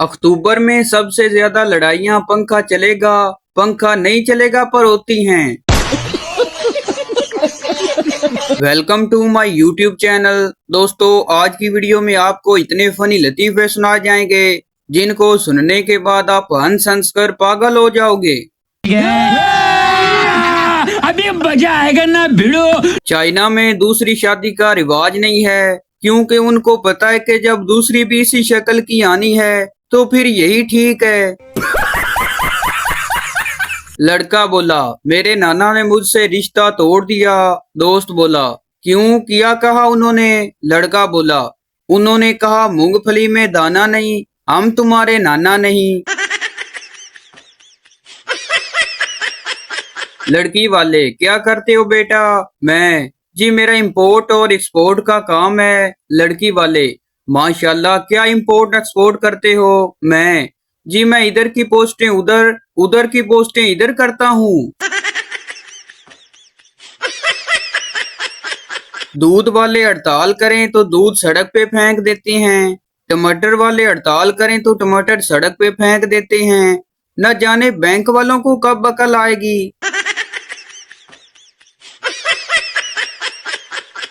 अक्टूबर में सबसे ज्यादा लड़ाइयाँ पंखा चलेगा पंखा नहीं चलेगा पर होती हैं। Welcome to my YouTube channel. दोस्तों आज की वीडियो में आपको इतने फनी लतीफे सुना जाएंगे जिनको सुनने के बाद आप हंस हंस कर पागल हो जाओगे। अभी मजा आएगा ना भिड़ो। चाइना में दूसरी शादी का रिवाज नहीं है क्योंकि उनको पता है कि जब दूसरी भी इसी शक्ल की आनी है तो फिर यही ठीक है। लड़का बोला मेरे नाना ने मुझसे रिश्ता तोड़ दिया। दोस्त बोला क्यों किया कहा उन्होंने? लड़का बोला उन्होंने कहा मूंगफली में दाना नहीं, हम तुम्हारे नाना नहीं। लड़की वाले क्या करते हो बेटा? मैं जी मेरा इंपोर्ट और एक्सपोर्ट का काम है। लड़की वाले माशाल्लाह क्या इंपोर्ट एक्सपोर्ट करते हो? मैं जी मैं इधर की पोस्टें उधर उधर की पोस्टें इधर करता हूँ। दूध वाले हड़ताल करें तो दूध सड़क पे फेंक देते हैं, टमाटर वाले हड़ताल करें तो टमाटर सड़क पे फेंक देते हैं। न जाने बैंक वालों को कब अकल आएगी।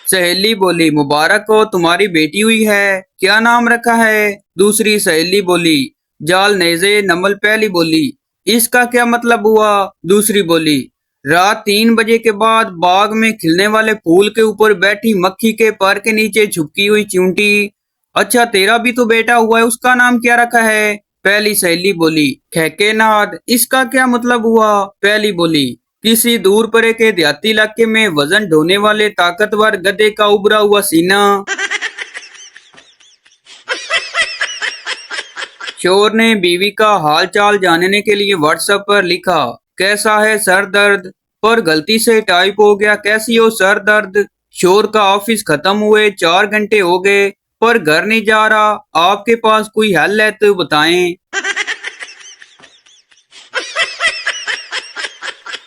सहेली बोली मुबारक हो तुम्हारी बेटी हुई है, क्या नाम रखा है? दूसरी सहेली बोली जाल नेजे नमल। पहली बोली इसका क्या मतलब हुआ? दूसरी बोली रात 3 बजे के बाद बाग में खिलने वाले फूल के ऊपर बैठी मक्खी के पर के नीचे छुपकी हुई चींटी। अच्छा तेरा भी तो बेटा हुआ है, उसका नाम क्या रखा है? पहली सहेली बोली खेके नाद। इसका क्या मतलब हुआ? पहली बोली किसी दूर परे के देहाती इलाके में वजन ढोने वाले ताकतवर गधे का उभरा हुआ सीना। शोर ने बीवी का हाल चाल जानने के लिए व्हाट्सएप पर लिखा कैसा है सर दर्द, पर गलती से टाइप हो गया कैसी हो सर दर्द। शोर का ऑफिस खत्म हुए 4 घंटे हो गए पर घर नहीं जा रहा, आपके पास कोई हल है तो बताएं।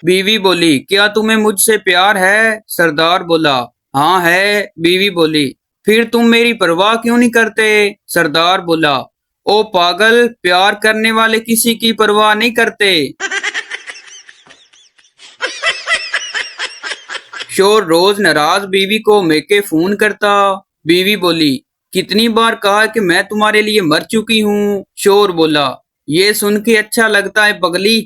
बीवी बोली क्या तुम्हें मुझसे प्यार है? सरदार बोला हाँ है। बीवी बोली फिर तुम मेरी परवाह क्यों नहीं करते? सरदार बोला ओ पागल, प्यार करने वाले किसी की परवाह नहीं करते। शोर रोज नाराज बीवी को मेके फोन करता। बीवी बोली कितनी बार कहा कि मैं तुम्हारे लिए मर चुकी हूँ? शोर बोला ये सुन के अच्छा लगता है पगली।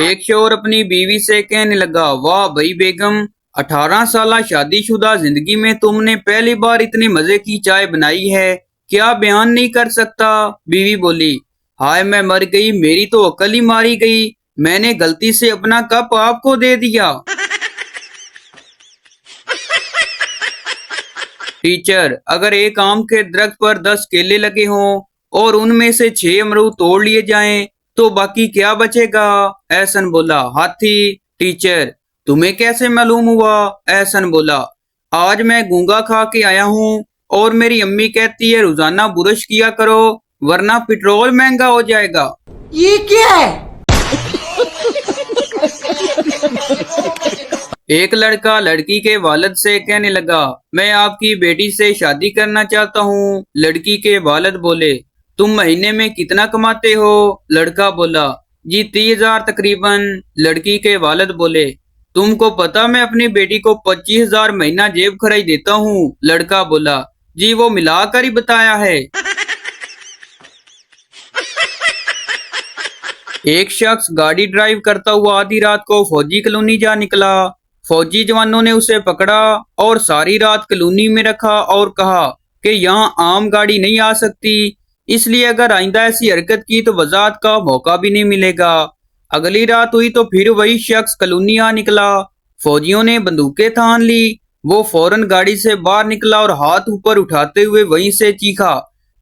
एक शोर अपनी बीवी से कहने लगा वाह भाई बेगम, 18 साल शादीशुदा जिंदगी में तुमने पहली बार इतने मजे की चाय बनाई है, क्या बयान नहीं कर सकता? बीवी बोली हाय मैं मर गई, मेरी तो अकल ही मारी गई, मैंने गलती से अपना कप आपको दे दिया। टीचर अगर एक आम के दरख्त पर 10 केले लगे हों और उनमें से 6 अमरूद तोड़ लिए जाएं तो बाकी क्या बचेगा? ऐसन बोला हाथी। टीचर तुम्हें कैसे मालूम हुआ? ऐसन बोला आज मैं गूंगा खा के आया हूँ और मेरी अम्मी कहती है रोजाना बुरश किया करो वरना पेट्रोल महंगा हो जाएगा। ये क्या है? एक लड़का लड़की के वालिद से कहने लगा मैं आपकी बेटी से शादी करना चाहता हूँ। लड़की के वालिद बोले तुम महीने में कितना कमाते हो? लड़का बोला जी 30,000 तकरीबन। लड़की के वालिद बोले तुमको पता मैं अपनी बेटी को 25,000 महीना जेब खर्च देता हूँ? लड़का बोला जी वो मिलाकर ही बताया है। एक शख्स गाड़ी ड्राइव करता हुआ आधी रात को फौजी कॉलोनी जा निकला। फौजी जवानों ने उसे पकड़ा और सारी रात कॉलोनी में रखा और कहा कि यहाँ आम गाड़ी नहीं आ सकती, इसलिए अगर आइंदा ऐसी हरकत की तो वजाहत का मौका भी नहीं मिलेगा। अगली रात हुई तो फिर वही शख्स कॉलोनी आ निकला। फौजियों ने बंदूकें थान ली। वो फौरन गाड़ी से बाहर निकला और हाथ ऊपर उठाते हुए वहीं से चीखा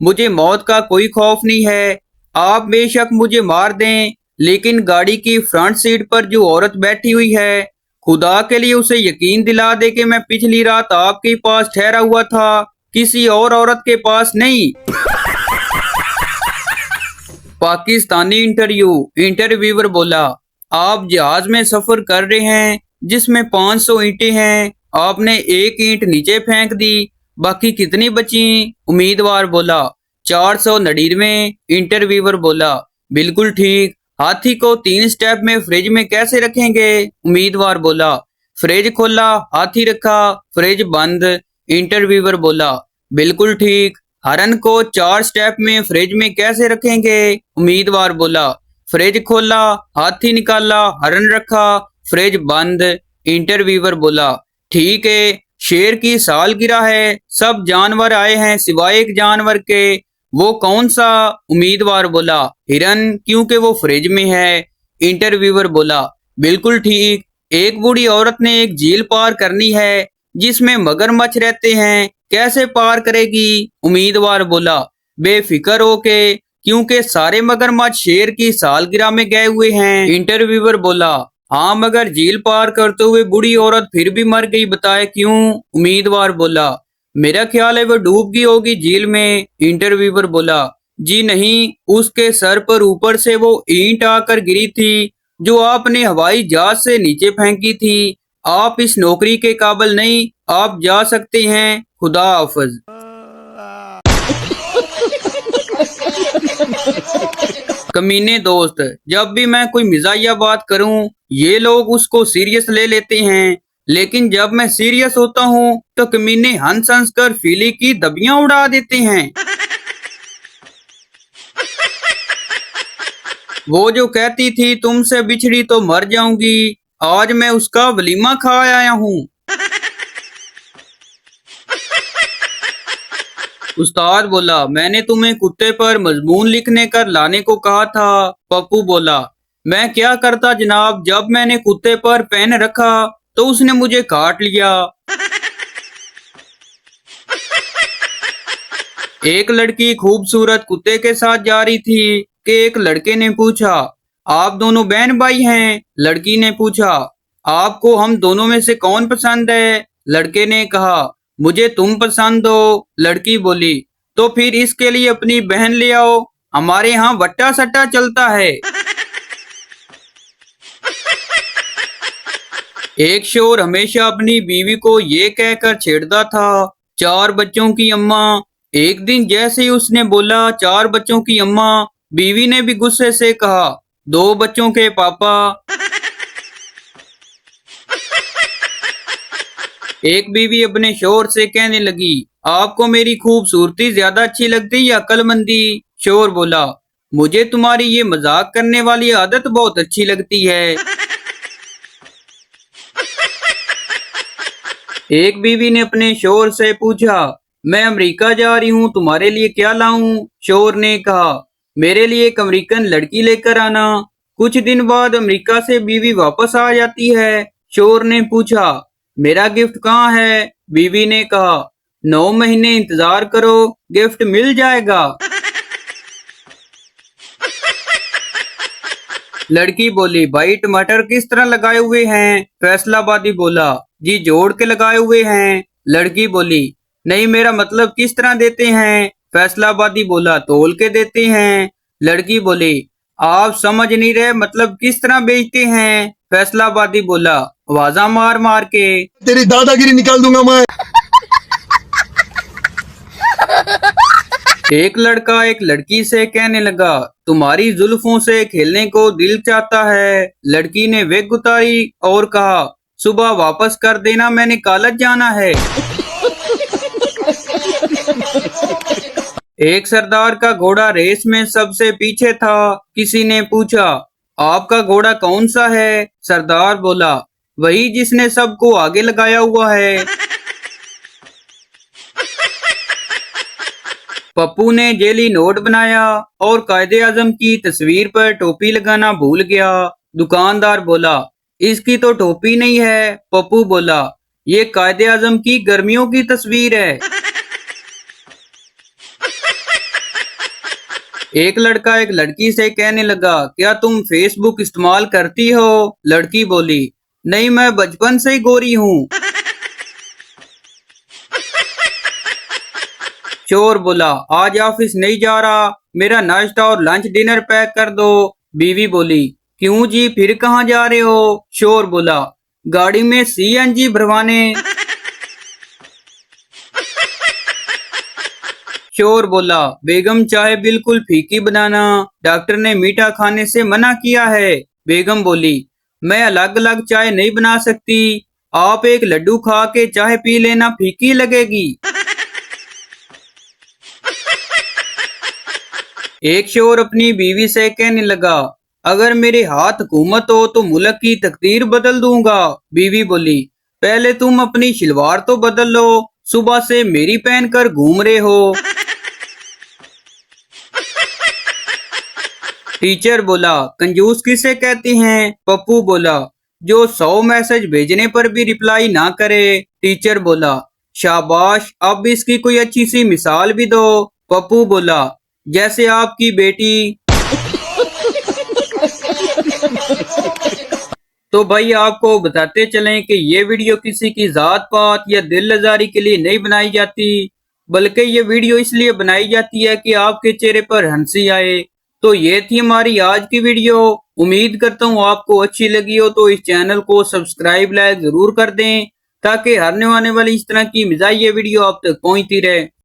मुझे मौत का कोई खौफ नहीं है, आप बेशक मुझे मार दें लेकिन गाड़ी की फ्रंट सीट पर जो औरत बैठी हुई है खुदा के लिए उसे यकीन दिला दे कि मैं पिछली रात आपके पास ठहरा हुआ था, किसी और औरत के पास नहीं। पाकिस्तानी इंटरव्यूअर बोला आप जहाज में सफर कर रहे हैं जिसमें 500 ईंटें हैं, आपने एक ईंट नीचे फेंक दी बाकी कितनी बची? उम्मीदवार बोला 499। इंटरव्यूअर बोला बिल्कुल ठीक। हाथी को 3 स्टेप में फ्रिज में कैसे रखेंगे? उम्मीदवार बोला फ्रिज खोला, हाथी रखा, फ्रिज बंद। इंटरव्यूअर बोला बिल्कुल ठीक। हरन को 4 स्टेप में फ्रिज में कैसे रखेंगे? उम्मीदवार बोला फ्रिज खोला, हाथी निकाला, हरन रखा, फ्रिज बंद। इंटरव्यूअर बोला ठीक है, शेर की सालगिरह है, सब जानवर आए हैं सिवाय एक जानवर के, वो कौन सा? उम्मीदवार बोला हिरन, क्योंकि वो फ्रिज में है। इंटरव्यूअर बोला बिल्कुल ठीक। एक बूढ़ी औरत ने एक झील पार करनी है जिसमें मगरमच्छ रहते हैं, कैसे पार करेगी? उम्मीदवार बोला बेफिक्र होके, क्योंकि सारे मगरमच्छ शेर की सालगिरह में गए हुए हैं। इंटरव्यूअर बोला हाँ, मगर झील पार करते हुए बूढ़ी औरत फिर भी मर गई, बताए क्यों? उम्मीदवार बोला मेरा ख्याल है वो डूब गई होगी झील में। इंटरव्यूअर बोला जी नहीं, उसके सर पर ऊपर से वो ईंट आकर गिरी थी जो आपने हवाई जहाज से नीचे फेंकी थी। आप इस नौकरी के काबिल नहीं, आप जा सकते हैं, खुदा हाफिज। कमीने दोस्त, जब भी मैं कोई मिजाहिया बात करूं, ये लोग उसको सीरियस ले लेते हैं, लेकिन जब मैं सीरियस होता हूं तो कमीने हंस हंस कर फीली की दबियां उड़ा देते हैं। वो जो कहती थी तुमसे बिछड़ी तो मर जाऊंगी, आज मैं उसका वलीमा खा आया हूँ। उस्ताद बोला मैंने तुम्हें कुत्ते पर मजमून लिखने कर लाने को कहा था। पप्पू बोला मैं क्या करता जनाब, जब मैंने कुत्ते पर पेन रखा तो उसने मुझे काट लिया। एक लड़की खूबसूरत कुत्ते के साथ जा रही थी कि एक लड़के ने पूछा आप दोनों बहन भाई हैं? लड़की ने पूछा आपको हम दोनों में से कौन पसंद है? लड़के ने कहा मुझे तुम पसंद हो। लड़की बोली तो फिर इसके लिए अपनी बहन ले आओ, हमारे यहाँ वट्टा सट्टा चलता है। एक शोर हमेशा अपनी बीवी को ये कहकर छेड़ता था 4 बच्चों की अम्मा। एक दिन जैसे ही उसने बोला 4 बच्चों की अम्मा, बीवी ने भी गुस्से से कहा 2 बच्चों के पापा। एक बीवी अपने शोहर से कहने लगी आपको मेरी खूबसूरती ज्यादा अच्छी लगती या अक्लमंदी? शोहर बोला मुझे तुम्हारी ये मजाक करने वाली आदत बहुत अच्छी लगती है। एक बीवी ने अपने शोहर से पूछा मैं अमेरिका जा रही हूँ, तुम्हारे लिए क्या लाऊं? शोहर ने कहा मेरे लिए एक अमेरिकन लड़की लेकर आना। कुछ दिन बाद अमेरिका से बीवी वापस आ जाती है। शोहर ने पूछा मेरा गिफ्ट कहाँ है? बीवी ने कहा 9 महीने इंतजार करो, गिफ्ट मिल जाएगा। लड़की बोली भाई टमाटर किस तरह लगाए हुए हैं? फैसलाबादी बोला जी जोड़ के लगाए हुए हैं। लड़की बोली नहीं, मेरा मतलब किस तरह देते हैं? फैसलाबादी बोला तोल के देते हैं। लड़की बोली आप समझ नहीं रहे, मतलब किस तरह बेचते हैं? फैसलाबादी बोला आवाजा मार मार के। तेरी दादागिरी निकाल दूंगा मैं। एक लड़का एक लड़की से कहने लगा तुम्हारी जुल्फों से खेलने को दिल चाहता है। लड़की ने वेग उतारी और कहा सुबह वापस कर देना, मैंने कॉलेज जाना है। एक सरदार का घोड़ा रेस में सबसे पीछे था। किसी ने पूछा आपका घोड़ा कौन सा है? सरदार बोला वही जिसने सबको आगे लगाया हुआ है। पप्पू ने जेली नोट बनाया और कायदे आजम की तस्वीर पर टोपी लगाना भूल गया। दुकानदार बोला इसकी तो टोपी नहीं है। पप्पू बोला ये कायदे आजम की गर्मियों की तस्वीर है। एक लड़का एक लड़की से कहने लगा क्या तुम फेसबुक इस्तेमाल करती हो? लड़की बोली नहीं, मैं बचपन से ही गोरी हूँ। चोर बोला आज ऑफिस नहीं जा रहा, मेरा नाश्ता और लंच डिनर पैक कर दो। बीवी बोली क्यों जी, फिर कहाँ जा रहे हो? चोर बोला गाड़ी में CNG भरवाने। शोर बोला, बेगम चाय बिल्कुल फीकी बनाना, डॉक्टर ने मीठा खाने से मना किया है। बेगम बोली, मैं अलग अलग चाय नहीं बना सकती, आप एक लड्डू खा के चाय पी लेना, फीकी लगेगी। एक शोर अपनी बीवी से कहने लगा, अगर मेरे हाथ हुकूमत हो तो मुल्क की तकदीर बदल दूंगा। बीवी बोली, पहले तुम अपनी शलवार तो बदल लो, सुबह से मेरी पहनकर घूम रहे हो। टीचर बोला, कंजूस किसे कहते हैं? पप्पू बोला, जो 100 मैसेज भेजने पर भी रिप्लाई ना करे। टीचर बोला, शाबाश, अब इसकी कोई अच्छी सी मिसाल भी दो। पप्पू बोला, जैसे आपकी बेटी। तो भाई आपको बताते चलें कि ये वीडियो किसी की जात पात या दिल लजारी के लिए नहीं बनाई जाती, बल्कि ये वीडियो इसलिए बनाई जाती है कि आपके चेहरे पर हंसी आए। तो ये थी हमारी आज की वीडियो। उम्मीद करता हूँ आपको अच्छी लगी हो, तो इस चैनल को सब्सक्राइब लाइक जरूर कर दें ताकि हर आने वाली इस तरह की मज़ाहिया वीडियो आप तक पहुंचती रहे।